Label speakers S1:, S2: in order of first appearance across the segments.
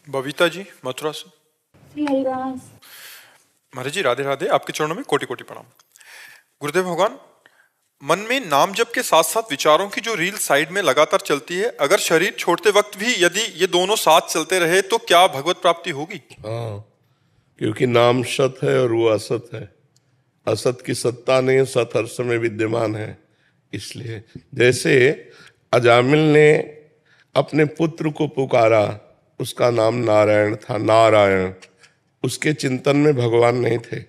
S1: बबीता जी मथुरा से।
S2: श्री हरिवास।
S1: महाराज जी राधे राधे, आपके चरणों में कोटि कोटि प्रणाम। गुरुदेव भगवान, मन में नाम जप के साथ साथ विचारों की जो रील साइड में लगातार चलती है, अगर शरीर छोड़ते वक्त भी यदि ये दोनों साथ चलते रहे तो क्या भगवत प्राप्ति होगी?
S3: हाँ, क्योंकि नाम सत है और वो असत है। असत की सत्ता नहीं, सत हर समय विद्यमान है। इसलिए जैसे अजामिल ने अपने पुत्र को पुकारा, उसका नाम नारायण था। नारायण, उसके चिंतन में भगवान नहीं थे,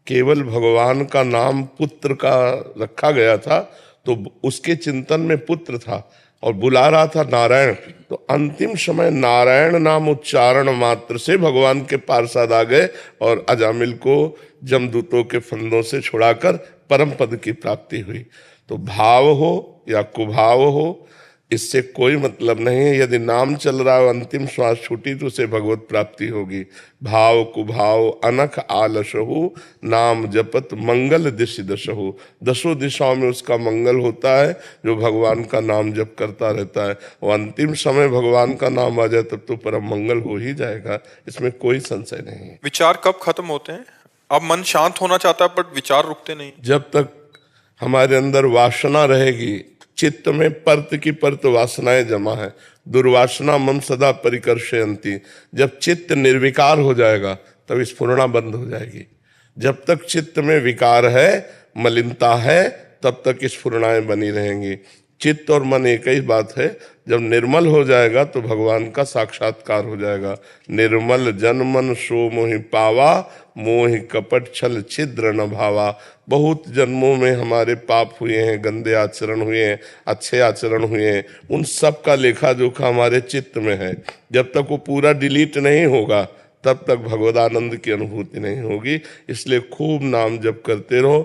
S3: केवल भगवान का नाम पुत्र का रखा गया था, तो उसके चिंतन में पुत्र था और बुला रहा था नारायण। तो अंतिम समय नारायण नाम उच्चारण मात्र से भगवान के पार्षद आ गए और अजामिल को जमदूतों के फंदों से छुड़ाकर परम पद की प्राप्ति हुई। तो भाव हो या कुभाव हो, इससे कोई मतलब नहीं है। यदि नाम चल रहा है, अंतिम श्वास छूटी तो उसे भगवत प्राप्ति होगी। भाव कुभाव अनख आलसहु, नाम जपत मंगल दिशि दशहु। दसों दिशाओं में उसका मंगल होता है जो भगवान का नाम जप करता रहता है। और अंतिम समय भगवान का नाम आ जाए तब तो परम मंगल हो ही जाएगा, इसमें कोई संशय नहीं है।
S1: विचार कब खत्म होते हैं? अब मन शांत होना चाहता है पर विचार रुकते नहीं।
S3: जब तक हमारे अंदर वासना रहेगी, चित्त में परत की परत वासनाएं जमा है। दुर्वासना मम सदा परिकर्षयन्ति। जब चित्त निर्विकार हो जाएगा तब स्फुरणा बंद हो जाएगी। जब तक चित्त में विकार है, मलिनता है, तब तक स्फुरणाएं बनी रहेंगी। चित्त और मन एक ही बात है। जब निर्मल हो जाएगा तो भगवान का साक्षात्कार हो जाएगा। निर्मल जन मन सो मोहि पावा, मोहि कपट छल छिद्र न भावा। बहुत जन्मों में हमारे पाप हुए हैं, गंदे आचरण हुए हैं, अच्छे आचरण हुए हैं, उन सब का लेखा जोखा हमारे चित्त में है। जब तक वो पूरा डिलीट नहीं होगा तब तक भगवदानंद की अनुभूति नहीं होगी। इसलिए खूब नाम जप करते रहो।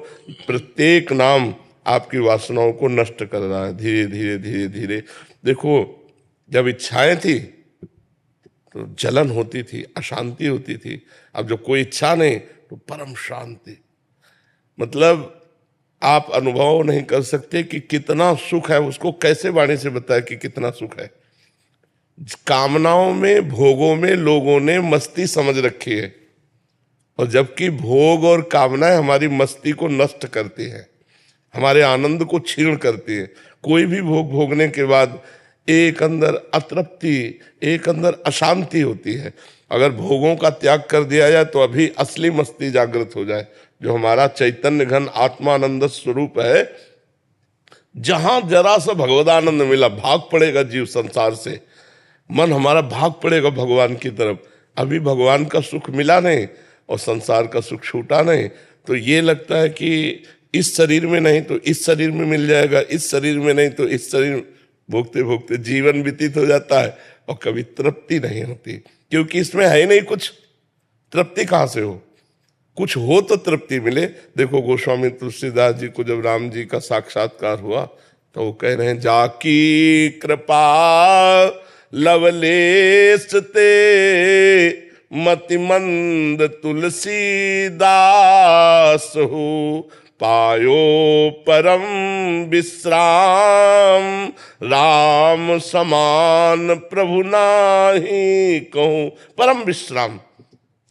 S3: प्रत्येक नाम आपकी वासनाओं को नष्ट कर रहा है धीरे धीरे धीरे धीरे। देखो, जब इच्छाएं थी तो जलन होती थी, अशांति होती थी। अब जब कोई इच्छा नहीं तो परम शांति। मतलब आप अनुभव नहीं कर सकते कि कितना सुख है। उसको कैसे वाणी से बताया कि कितना सुख है। कामनाओं में, भोगों में लोगों ने मस्ती समझ रखी है, और जबकि भोग और कामनाएं हमारी मस्ती को नष्ट करती है, हमारे आनंद को क्षीण करती है। कोई भी भोग भोगने के बाद एक अंदर अतृप्ति, एक अंदर अशांति होती है। अगर भोगों का त्याग कर दिया जाए तो अभी असली मस्ती जागृत हो जाए, जो हमारा चैतन्य घन आत्मानंद स्वरूप है। जहां जरा सा भगवदानंद मिला, भाग पड़ेगा जीव संसार से। मन हमारा भाग पड़ेगा भगवान की तरफ। अभी भगवान का सुख मिला नहीं और संसार का सुख छूटा नहीं, तो ये लगता है कि इस शरीर में नहीं तो इस शरीर में मिल जाएगा, इस शरीर में नहीं तो इस शरीर। भोगते भोगते जीवन व्यतीत हो जाता है और कभी तृप्ति नहीं होती, क्योंकि इसमें है ही नहीं कुछ। तृप्ति कहाँ से हो? कुछ हो तो तृप्ति मिले। देखो, गोस्वामी तुलसीदास जी को जब राम जी का साक्षात्कार हुआ तो वो कह रहे हैं, जाकी कृपा लवलेश ते मति मंद तुलसीदास हो, पायो परम विश्राम, राम समान प्रभु नाही कहूं। परम विश्राम,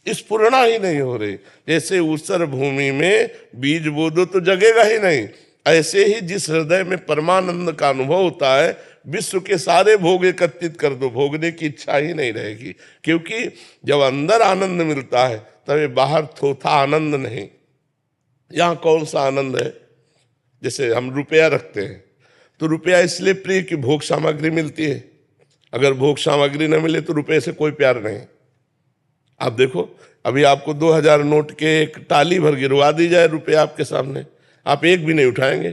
S3: स्फुरणा ही नहीं हो रही। जैसे ऊसर भूमि में बीज बो दो तो जगेगा ही नहीं, ऐसे ही जिस हृदय में परमानंद का अनुभव होता है, विश्व के सारे भोग एकत्रित कर दो, भोगने की इच्छा ही नहीं रहेगी। क्योंकि जब अंदर आनंद मिलता है तब ये बाहर थोथा आनंद नहीं। यहाँ कौन सा आनंद है? जैसे हम रुपया रखते हैं तो रुपया इसलिए प्रिय कि भोग सामग्री मिलती है। अगर भोग सामग्री न मिले तो रुपये से कोई प्यार नहीं। आप देखो, अभी आपको 2000 नोट के एक टाली भर गिरवा दी जाए रुपया आपके सामने, आप एक भी नहीं उठाएंगे।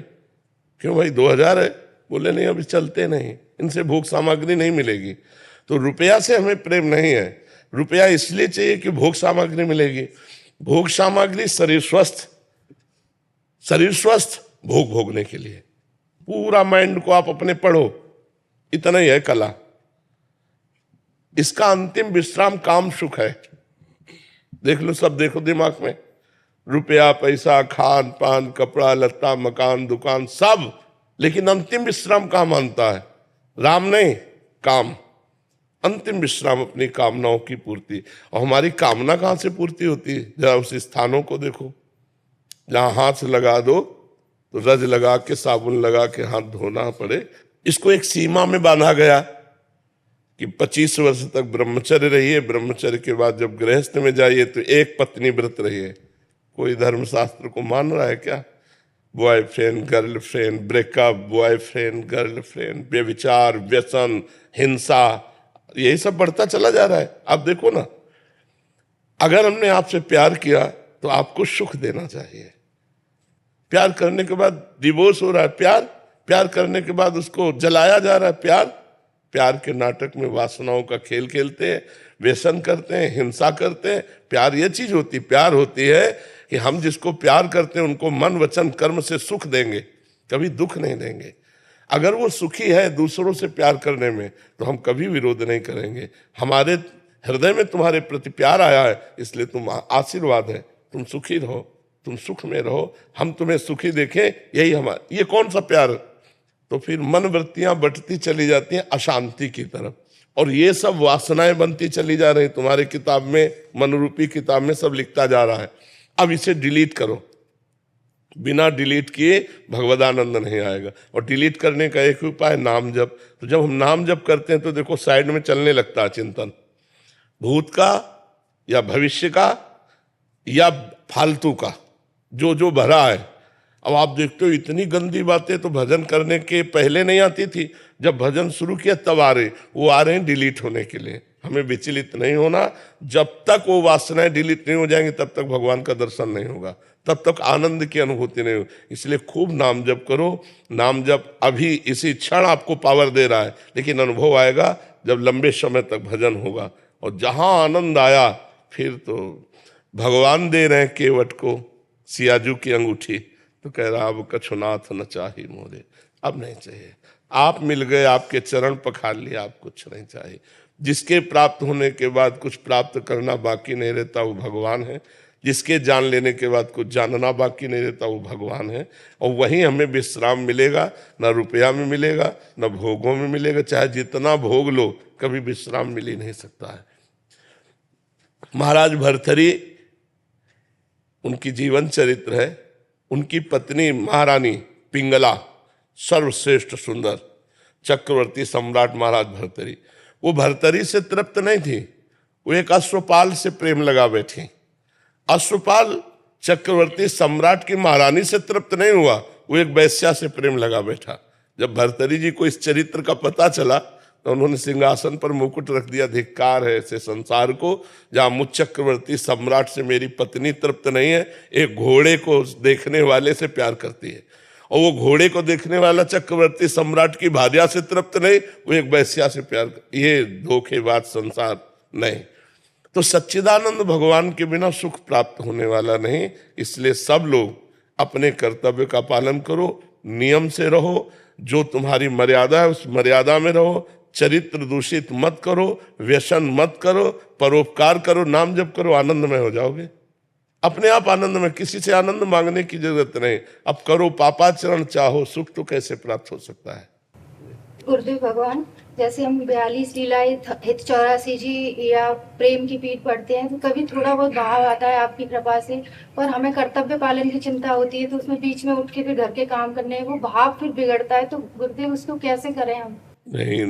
S3: क्यों भाई, 2000 है? बोले नहीं, अभी चलते नहीं, इनसे भोग सामग्री नहीं मिलेगी। तो रुपया से हमें प्रेम नहीं है। रुपया इसलिए चाहिए कि भोग सामग्री मिलेगी। भोग सामग्री शरीर स्वस्थ, शरीर स्वस्थ भोग भोगने के लिए। पूरा माइंड को आप अपने पढ़ो, इतना ही है कला। इसका अंतिम विश्राम काम सुख है। देख लो, सब देखो दिमाग में, रुपया पैसा, खान पान, कपड़ा लत्ता, मकान दुकान सब, लेकिन अंतिम विश्राम कहाँ मानता है? राम नहीं, काम। अंतिम विश्राम अपनी कामनाओं की पूर्ति। और हमारी कामना कहाँ से पूर्ति होती है? जरा उस स्थानों को देखो, जहां हाथ लगा दो तो रज लगा के साबुन लगा के हाथ धोना पड़े। इसको एक सीमा में बांधा गया कि 25 वर्ष तक ब्रह्मचर्य रहिए, ब्रह्मचर्य के बाद जब गृहस्थ में जाइए तो एक पत्नी व्रत रहिए। कोई धर्मशास्त्र को मान रहा है क्या? Boyfriend girlfriend, breakup, boyfriend girlfriend, व्यभिचार, व्यसन, हिंसा, यही सब बढ़ता चला जा रहा है। आप देखो ना, अगर हमने आपसे प्यार किया तो आपको सुख देना चाहिए। प्यार करने के बाद डिवोर्स हो रहा है, प्यार करने के बाद उसको जलाया जा रहा है। प्यार के नाटक में वासनाओं का खेल खेलते हैं, व्यसन करते हैं, हिंसा करते हैं। प्यार ये चीज होती, प्यार होती है कि हम जिसको प्यार करते हैं उनको मन वचन कर्म से सुख देंगे, कभी दुख नहीं देंगे। अगर वो सुखी है दूसरों से प्यार करने में तो हम कभी विरोध नहीं करेंगे। हमारे हृदय में तुम्हारे प्रति प्यार आया है, इसलिए तुम आशीर्वाद है, तुम सुखी रहो, तुम सुख में रहो, हम तुम्हें सुखी देखें, यही हमारा। ये कौन सा प्यार? तो फिर मन वृत्तियां बढ़ती चली जाती हैं अशांति की तरफ, और ये सब वासनाएं बनती चली जा रही। तुम्हारे किताब में, मनरूपी किताब में सब लिखता जा रहा है। अब इसे डिलीट करो, बिना डिलीट किए भगवदानंद नहीं आएगा। और डिलीट करने का एक उपाय है नाम जप। तो जब हम नाम जप करते हैं तो देखो साइड में चलने लगता है चिंतन, भूत का या भविष्य का या फालतू का, जो जो भरा है। अब आप देखते हो इतनी गंदी बातें तो भजन करने के पहले नहीं आती थी, जब भजन शुरू किया तब आ रहे, वो आ रहे हैं डिलीट होने के लिए। हमें विचलित नहीं होना, जब तक वो वासनाएं डिलीट नहीं हो जाएंगी तब तक भगवान का दर्शन नहीं होगा, तब तक आनंद की अनुभूति नहीं होगी। इसलिए खूब नाम जप करो। नाम जप अभी इसी क्षण आपको पावर दे रहा है, लेकिन अनुभव आएगा जब लंबे समय तक भजन होगा। और जहां आनंद आया फिर तो भगवान दे रहे हैं केवट को सियाजू की अंगूठी, तो कह रहा अब कछुनाथ न चाही मोरे, अब नहीं चाहिए। आप मिल गए, आपके चरण पखार लिए, आप कुछ नहीं चाहिए। जिसके प्राप्त होने के बाद कुछ प्राप्त करना बाकी नहीं रहता वो भगवान है, जिसके जान लेने के बाद कुछ जानना बाकी नहीं रहता वो भगवान है। और वहीं हमें विश्राम मिलेगा, ना रुपया में मिलेगा, ना भोगों में मिलेगा। चाहे जितना भोग लो, कभी विश्राम मिल ही नहीं सकता है। महाराज भर्तृहरि, उनकी जीवन चरित्र है। उनकी पत्नी महारानी पिंगला, सर्वश्रेष्ठ सुंदर चक्रवर्ती सम्राट महाराज भर्तृहरि, वो भर्तृहरि से तृप्त नहीं थी, वो एक अश्वपाल से प्रेम लगा बैठी। अश्वपाल चक्रवर्ती सम्राट की महारानी से तृप्त नहीं हुआ, वो एक वैश्या से प्रेम लगा बैठा। जब भर्तृहरि जी को इस चरित्र का पता चला तो उन्होंने सिंहासन पर मुकुट रख दिया। धिक्कार है ऐसे संसार को, जहां मुझ चक्रवर्ती सम्राट से मेरी पत्नी तृप्त नहीं है, एक घोड़े को देखने वाले से प्यार करती है। और वो घोड़े को देखने वाला चक्रवर्ती सम्राट की भार्या से तृप्त नहीं, वो एक वैश्या से प्यार कर। ये धोखेबाज संसार नहीं। तो सच्चिदानंद भगवान के बिना सुख प्राप्त होने वाला नहीं। इसलिए सब लोग अपने कर्तव्य का पालन करो, नियम से रहो, जो तुम्हारी मर्यादा है उस मर्यादा में रहो, चरित्र दूषित मत करो, व्यसन मत करो, परोपकार करो, नाम जप करो, आनंदमय हो जाओगे। अपने आप आनंद में, किसी से आनंद मांगने की जरूरत नहीं। अब करो पापाचरण, चाहो सुख तो कैसे प्राप्त हो सकता है।
S2: गुरुदेव भगवान, जैसे हम 42 लीलाएं हित 84 जी या प्रेम की पीठ पढ़ते हैं तो कभी थोड़ा बहुत भाव आता है आपकी कृपा से, पर हमें कर्तव्य पालन की चिंता होती है तो उसमें बीच में उठ के फिर घर के काम करने वो भाव फिर बिगड़ता है। तो गुरुदेव उसको कैसे करें हम?
S3: नहीं,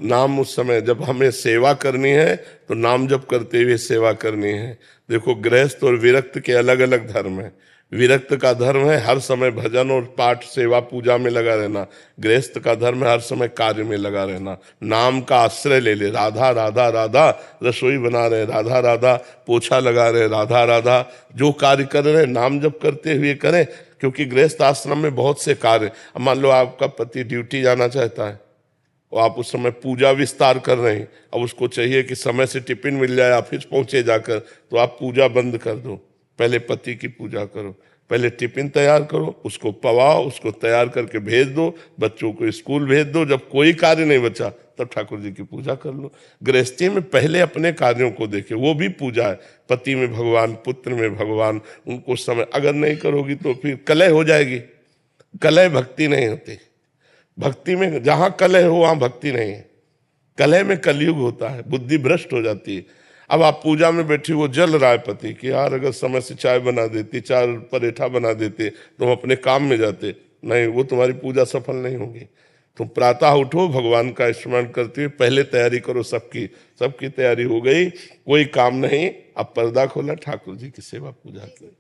S3: नाम उस समय जब हमें सेवा करनी है तो नाम जप करते हुए सेवा करनी है। देखो, गृहस्थ और विरक्त के अलग अलग धर्म है। विरक्त का धर्म है हर समय भजन और पाठ सेवा पूजा में लगा रहना। गृहस्थ का धर्म है हर समय कार्य में लगा रहना। नाम का आश्रय ले ले, राधा राधा राधा, रसोई बना रहे राधा राधा, पोछा लगा रहे राधा राधा, जो कार्य कर रहे नाम जप करते हुए करें। क्योंकि गृहस्थ आश्रम में बहुत से कार्य, मान लो आपका पति ड्यूटी जाना चाहता है और आप उस समय पूजा विस्तार कर रहे हैं, अब उसको चाहिए कि समय से टिफिन मिल जाए, ऑफिस पहुंचे जाकर, तो आप पूजा बंद कर दो, पहले पति की पूजा करो, पहले टिफिन तैयार करो, उसको पवाओ, उसको तैयार करके भेज दो, बच्चों को स्कूल भेज दो। जब कोई कार्य नहीं बचा तब ठाकुर जी की पूजा कर लो। गृहस्थी में पहले अपने कार्यों को देखे, वो भी पूजा है। पति में भगवान, पुत्र में भगवान, उनको समय अगर नहीं करोगी तो फिर कलह हो जाएगी। कलह भक्ति नहीं होती। भक्ति में जहां कलह हो वहां भक्ति नहीं है। कलह में कलयुग होता है, बुद्धि भ्रष्ट हो जाती है। अब आप पूजा में बैठी, वो जल रहा है पति कि यार अगर समय से चाय बना देती, 4 परेठा बना देते तो हम अपने काम में जाते। नहीं, वो तुम्हारी पूजा सफल नहीं होगी। तुम प्रातः उठो, भगवान का स्मरण करते हुए पहले तैयारी करो। सबकी तैयारी हो गई, कोई काम नहीं, अब पर्दा खोला, ठाकुर जी की सेवा पूजा की।